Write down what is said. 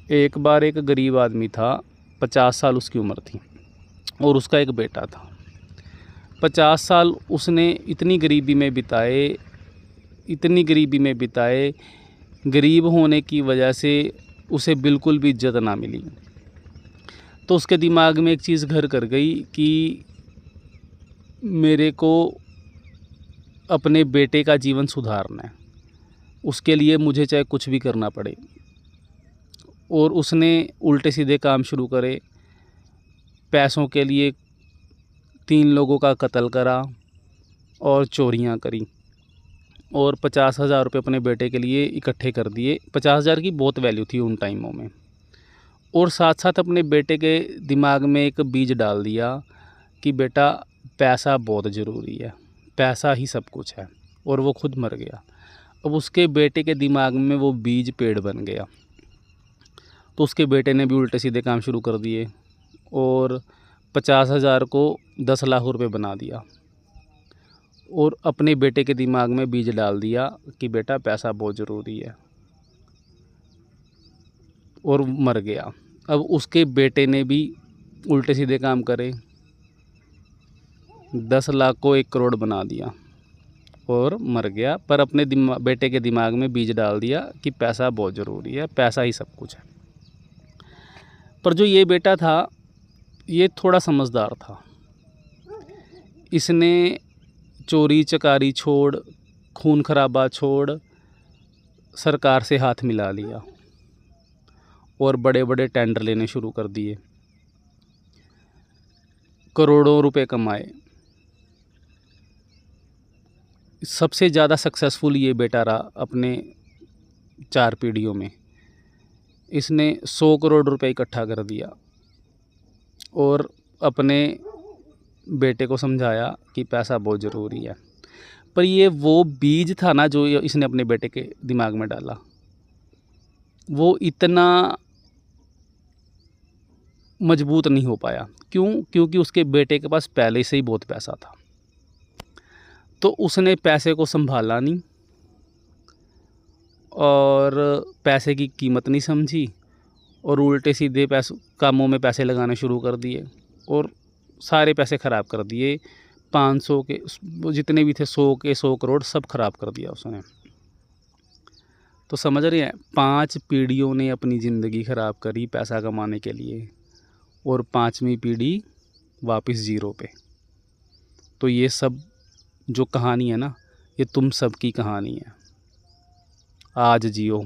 एक बार एक गरीब आदमी था, 50 साल उसकी उम्र थी और उसका एक बेटा था। 50 साल उसने इतनी गरीबी में बिताए, इतनी गरीबी में बिताए, गरीब होने की वजह से उसे बिल्कुल भी इज़्ज़त ना मिली। तो उसके दिमाग में एक चीज़ घर कर गई कि मेरे को अपने बेटे का जीवन सुधारना है, उसके लिए मुझे चाहे कुछ भी करना पड़े। और उसने उल्टे सीधे काम शुरू करे, पैसों के लिए 3 लोगों का कत्ल करा और चोरियां करी और 50,000 रुपये अपने बेटे के लिए इकट्ठे कर दिए। 50,000 की बहुत वैल्यू थी उन टाइमों में। और साथ साथ अपने बेटे के दिमाग में एक बीज डाल दिया कि बेटा पैसा बहुत ज़रूरी है, पैसा ही सब कुछ है। और वो खुद मर गया। अब उसके बेटे के दिमाग में वो बीज पेड़ बन गया। तो उसके बेटे ने भी उल्टे सीधे काम शुरू कर दिए और 50,000 को 10 लाख रुपए बना दिया और अपने बेटे के दिमाग में बीज डाल दिया कि बेटा पैसा बहुत ज़रूरी है, और मर गया। अब उसके बेटे ने भी उल्टे सीधे काम करे, 10 लाख को 1 करोड़ बना दिया और मर गया। पर अपने बेटे के दिमाग में बीज डाल दिया कि पैसा बहुत ज़रूरी है, पैसा ही सब कुछ है। पर जो ये बेटा था, ये थोड़ा समझदार था। इसने चोरी चकारी छोड़, खून खराबा छोड़, सरकार से हाथ मिला लिया और बड़े बड़े टेंडर लेने शुरू कर दिए, करोड़ों रुपए कमाए। सबसे ज़्यादा सक्सेसफुल ये बेटा रहा अपने 4 पीढ़ियों में। इसने 100 करोड़ रुपए इकट्ठा कर दिया और अपने बेटे को समझाया कि पैसा बहुत ज़रूरी है। पर ये वो बीज था ना जो इसने अपने बेटे के दिमाग में डाला, वो इतना मजबूत नहीं हो पाया। क्यों? क्योंकि उसके बेटे के पास पहले से ही बहुत पैसा था। तो उसने पैसे को संभाला नहीं और पैसे की कीमत नहीं समझी और उल्टे सीधे कामों में पैसे लगाने शुरू कर दिए और सारे पैसे ख़राब कर दिए। 500 के जितने भी थे, 100 के 100 करोड़ सब ख़राब कर दिया उसने। तो समझ रहे हैं, 5 पीढ़ियों ने अपनी ज़िंदगी ख़राब करी पैसा कमाने के लिए और 5वीं पीढ़ी वापस ज़ीरो पे। तो ये सब जो कहानी है ना, ये तुम सब की कहानी है। आज जियो।